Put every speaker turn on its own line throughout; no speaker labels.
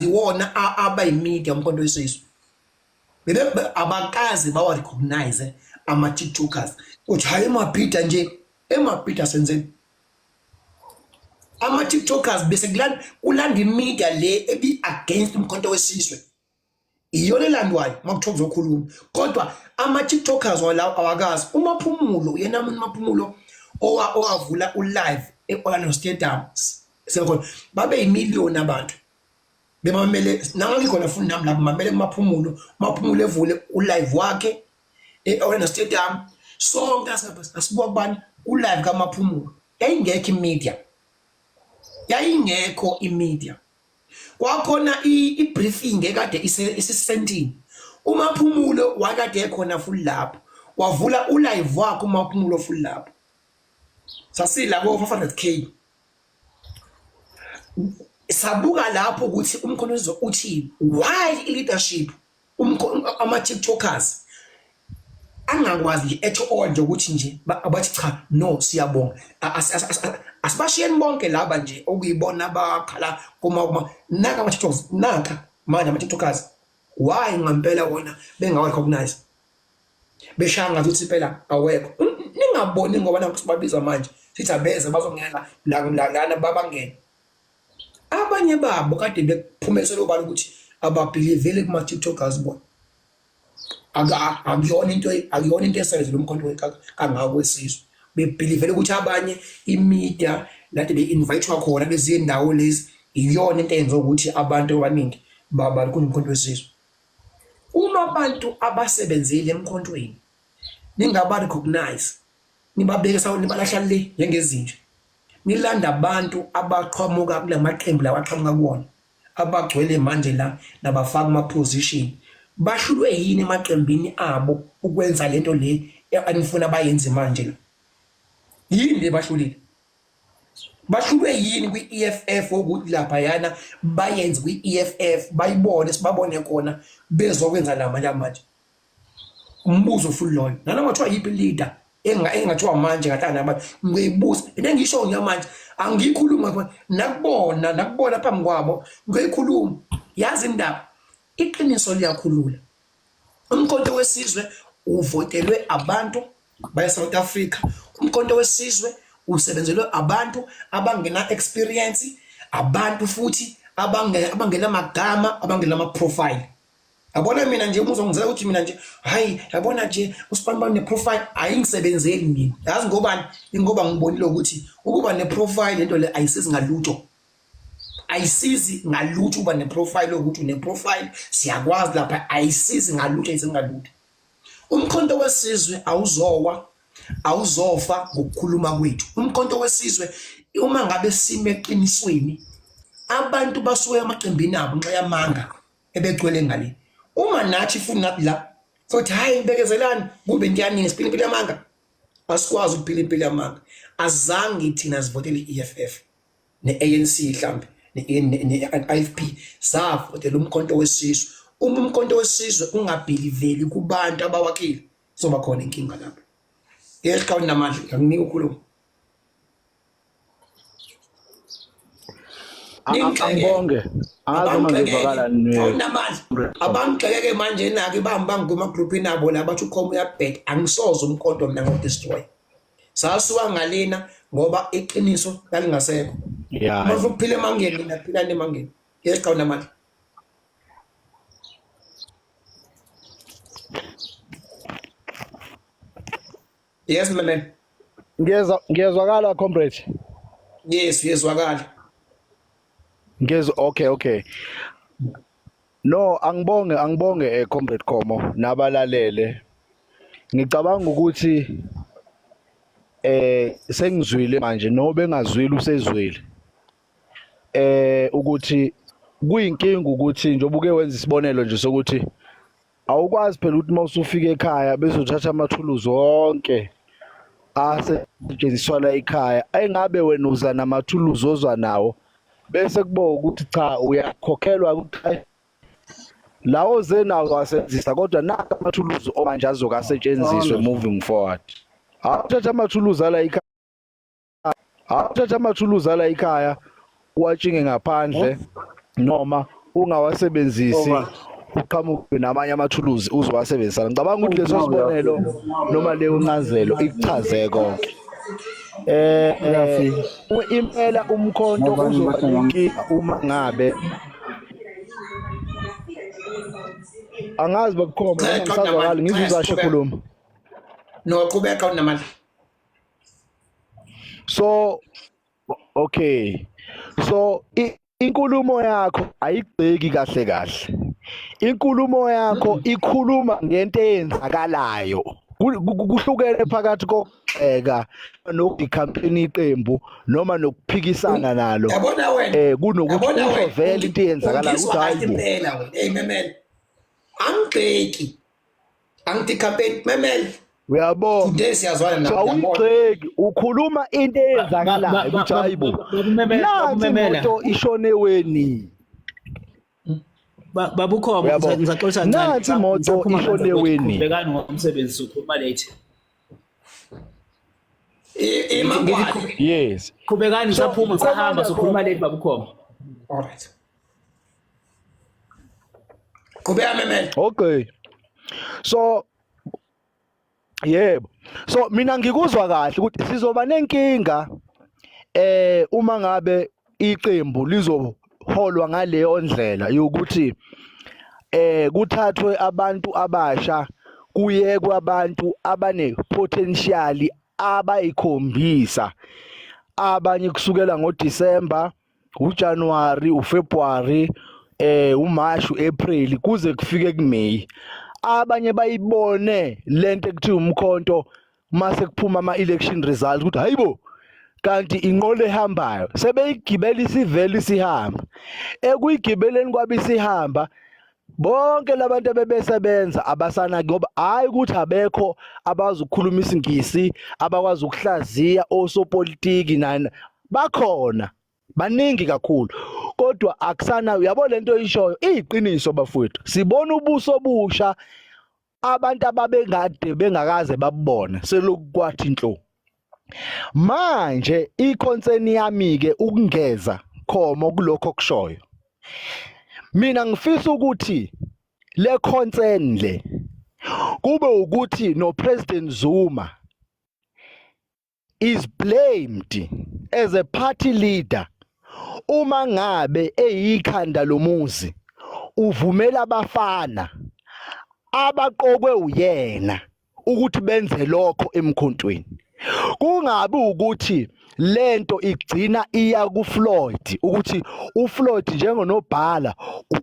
iwona abayimedia umkhonto wesizwe. Bebe abakazi bawa recognize ama TikTokers. Uthi hayi eMapita nje, eMapita senzeni. Ama TikTokers bese kulanda imedia le ebi against umkhonto wesizwe. Iyona elandwayo makuthiwa kuzokhuluma. Kodwa ama TikTokers wala awakazi uMaphumulo yena uMaphumulo owavula ulive eOrlando Stadium sekhona babe yimiliyoni abantu. Bemamele nangaki khona futhi nami lapho mamele Maphumulo evule ulive wakhe eOrlando Stadium sonke asibuka kubani ulive kaMaphumulo yayingekho imedia kwakhona ibriefing ekade isisentini uMaphumulo wakade ekhona futhi lapho wavula ulive wakhe uMaphumulo futhi lapho sasila ko 500k sabuka lapho ukuthi umkhonto uthi why leadership ama TikTokers angakwazi at all nje ukuthi nje abathi cha no siyabonga asibashiyeni bonke laba nje okuyibona abakhala kuma naka ama TikTokers naka manje ama TikTokers why ngempela wona bengawa recognize beshanga ukuthi phela awekho ningaboni ngoba nanku sibabiza manje sithi abeze bazongena lana babangena abanye babo kade bephumelela ubani ukuthi ababelievele kuma TikTokers bona akuyona into esenze lo mkhonto kangakwesizwe bebelievele ukuthi abanye imedia lade be-invitewa khona beziye indawo lezi iyona into eyenza ukuthi abantu abaningi baba kunomkhonto wesizwe. Uma abantu abasebenzile emkhontweni ningaba recognize nibabeke sawo nibalahla le njengezinja nilanda abantu abaqhamuka kulamaqembu lawa aqhamuka kuwona abagcwele manje la nabafaka ama position bahlulwe yini emaqembini abo ukwenza lento le anifuna bayenze manje la yini le bahlulwe yini kwi-EFF ukuthi lapha yana bayenze kwi-EFF bayibone sibabone khona bezokwenza la manje umbuzo futhi loyo nana ngathiwa yipi leader engathiwa manje ngathana abantu ngiyibuza into ngisho nyamanje angiyikhuluma khona nakubona phambi kwabo ngiyikhuluma yazi indaba iqiniso liyakhulula umkhonto wesizwe uvotelwe abantu baseSouth Africa umkhonto wesizwe usebenzelwe abantu abangena experience abantu futhi abangena amagama abangena ama profile. Yabona mina nje umuzongizela ukuthi mina nje hayi yabona nje uSpanman ne profile ayingisebenzeli mina yazi ngobani ngoba ngibonile ukuthi ukuba ne profile lento le ayisizi ngalutho uba ne profile ukuthi une profile siyakwazi lapha ayisizi ngalutho umkhonto wesizwe awuzofa ngokukhuluma kwethu umkhonto wesizwe uma ngabe sime eqinisweni abantu basuke emaqembini abo nxa yamanga ebegcwele ngale uma nathi futhi nathi la sothi hayi bekezelani kube into yanini siphila impilo yamanga asikwazi ukuphila impilo yamanga azange thina sivotele i-EFF ne-ANC mhlambe ne-IFP savotela umkhonto wesizwe uma umkhonto wesizwe ungabeliveli kubantu abawakile soba khona inkinga lapho yesiqhawe namandla nginika ukhuluma
Angibonge ngizokala
namandla abangixekeke manje nake bangikuma groupini abo la bathi ukhoma uyabheka angisoze umkhonto mina ngo-destroy sasuka ngalena ngoba iqiniso lalingasekho manje ukuphila emangeni naphila nemangeni yesiqhawe namandla yes my man
ngiyezwakala comrade
yes uyezwakala
okay no angibonge comrade Khomo nabalalele ngicabanga ukuthi sengizwile manje no bengazwile usezwile ukuthi kuyinkinga ukuthi nje obuke wenza isibonelo nje sokuthi awukwazi phela ukuthi mawusufika ekhaya bezothatha amathuluzi wonke asetshenziswa la ekhaya ayingabe wena uza namathuluzi ozwa nawo bese kubo ukuthi cha uyakhokhelwa ukuthi lawo zenawo asebenzisa kodwa naka amathuluzi omanje azokasetshenziswe moving forward awuthatha amathuluzi ala ekhaya uwatshinge ngaphandle noma ungawasebenzisi uqhamuke namanye amathuluzi uzowasebenzisa. Ngicabanga ukuthi leso sibonelo noma leyo ncazelo ikuchaze konke. Impela umkhonto uzoba nenkinga uma ngabe angazi bakukhomba noma ngisazwakala ngizizasho khuluma.
No, qhubeka unamandla.
So okay. So inkulumo yakho ayigceki kahle kahle. Inkulumo yakho ikhuluma ngento eyenzakalayo. Kuhlukene phakathi kokugxeka nokudikhampeni iqembu noma nokuphikisana nalo.
Yabona wena.
Kunokuthi usho vele into eyenzakalayo ukuthi hayibo.
Impela wena. Hey memel. Angigxeki. Angidikhampeni memel.
Uyabona.
Today siyazwana nawe.
Awugxeki, ukhuluma into eyenzakalayo ukuthi hayibo. Nanti imoto ishone weni.
Babukhoma ngizaxoxa
kancane. Nanti imoto ishone weni.
Ubhekani ngomsebenzi ukhuluma late.
Yes.
Qhubekani saphuma sahamba sokhuluma late babukhoma.
All right. Qhubeka memel.
Okay. So yebo. So mina ngikuzwa kahle ukuthi sizoba nenkinga uma ngabe iqembu lizoholwa ngaleyo ndlela yokuthi kuthathwe abantu abasha kuyekwe abantu abane potential abayikhombisa abanye kusukela ngoDisemba, uJanuary, uFebruary, uMarch, uApril kuze kufike kuMay. Abanye bayibone lento ekuthiwa umkhonto mase kuphuma ama-election results ukuthi hayibo kanti inqolo ehambayo sebeyigibela isivele isihamba ekuyigibeleni kwabe isihamba bonke labantu abebesebenza abasana ngoba hayi ukuthi abekho abazi ukukhuluma isingisi abakwazi ukuhlaziya osopolitiki nani bakhona baningi kakhulu kodwa akusana uyabo lento ishoyo iqiniso bafowethu sibona ubuso busha abantu ababengade bengakaze babubona selokwathi inhlo manje iconcern yami ke ukungeza khomo kulokho kushoyo mina ngifisa ukuthi le concern le kube ukuthi no President Zuma is blamed as a party leader uma ngabe eyikhanda lomuzi uvumela abafana abaqokwe uyena ukuthi benze lokho emkhontweni kungabi ukuthi lento igcina iya kuFloyd ukuthi uFloyd njengonobhala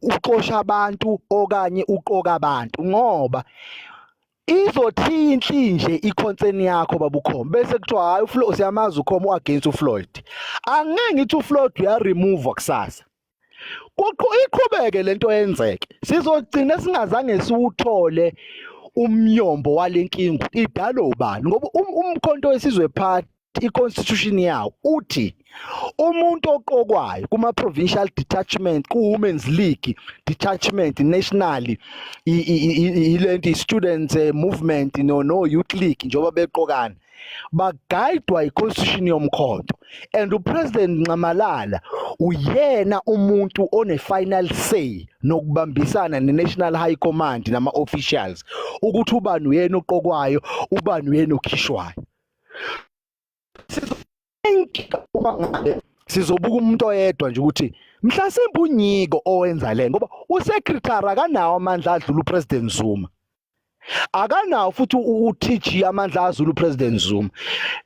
uqosha abantu okanye uqoka abantu ngoba izothinta nje iconcern yakho babukhoma bese kuthiwa hayi uFloyd siyamazi ukhoma against uFloyd angeke ngithi uFloyd uya remove kusasa iqhubeke lento yenzeke sizogcina singazange siwuthole umnyombo walenkinga idala ubani ngoba umkhonto wesizwe party iconstitution yawo uthi umuntu oqokwayo kuma provincial detachment ku women's league detachment national ilento students movement no youth league njengoba beqokana baguidwa iconstitution yomkhonto and upresident Nxamalala uyena umuntu one final say nokubambisana neNational High Command nama officials ukuthi ubani uyena oqokwayo ubani uyena okhishwayo sizobuka umuntu oyedwa nje ukuthi mhlasimbe unyiko owenza le ngoba usecretary akanawo amandla adlula upresident Zuma akanawo futhi uTG amandla azulu upresident Zuma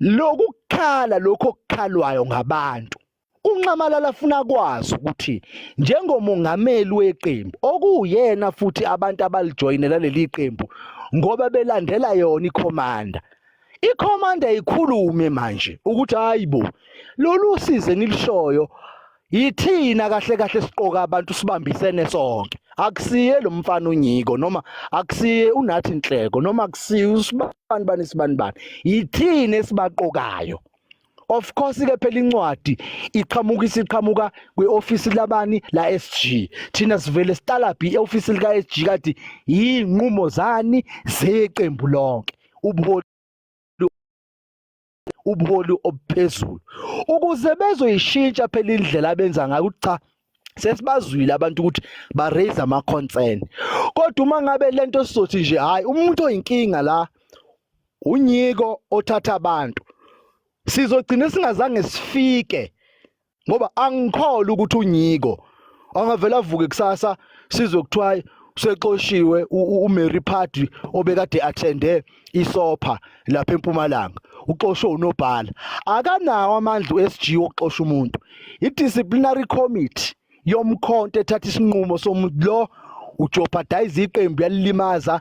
lokukhala lokho okukhalwayo ngabantu uNxamalala afuna kwazi ukuthi njengomongameli weqembu okuyena futhi abantu abalijoyinela leli qembu ngoba belandela yona ikhomanda ikhulume manje ukuthi hayibo lolu size nilishoyo yithina kahle kahle siqoka abantu sibambisene sonke akusiye lo mfana unyiko noma akusiye unathi inhleko noma akusiye usibani yithina esibaqokayo of course ke phela incwadi iqhamuka kweoffice labani la SG thina sivele sitala bi eoffice lika SG kade yinqumo zani zeqembu lonke ubuholi ophezulu ukuze bezoyishintsha phela indlela abenza ngayo cha sesibazwile abantu ukuthi ba raise ama concern kodwa uma ngabe lento sizothi nje hayi umuntu oyinkinga la unyiko othatha abantu sizogcina singazange sifike ngoba angikholwa ukuthi unyiko angavela avuke kusasa sizokuthiwa usexoshiwe uMary Pardee obekade attende isopha lapha eMpumalanga uxoshwe unobhala akanawo amandla uSG wokuxosha umuntu idisciplinary committee yomkhonto ethatha isinqumo somuntu lo ujeopardize iqembu yalilimaza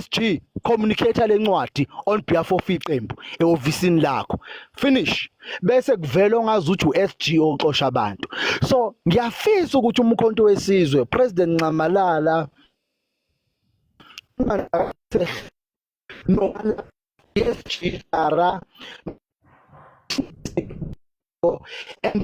SG communicator lencwadi on behalf of iqembu eofisini lakho finish bese kuvela ongazuthi uSG oxosha abantu so ngiyafisa ukuthi umkhonto wesizwe President Ncamalala no SG ara and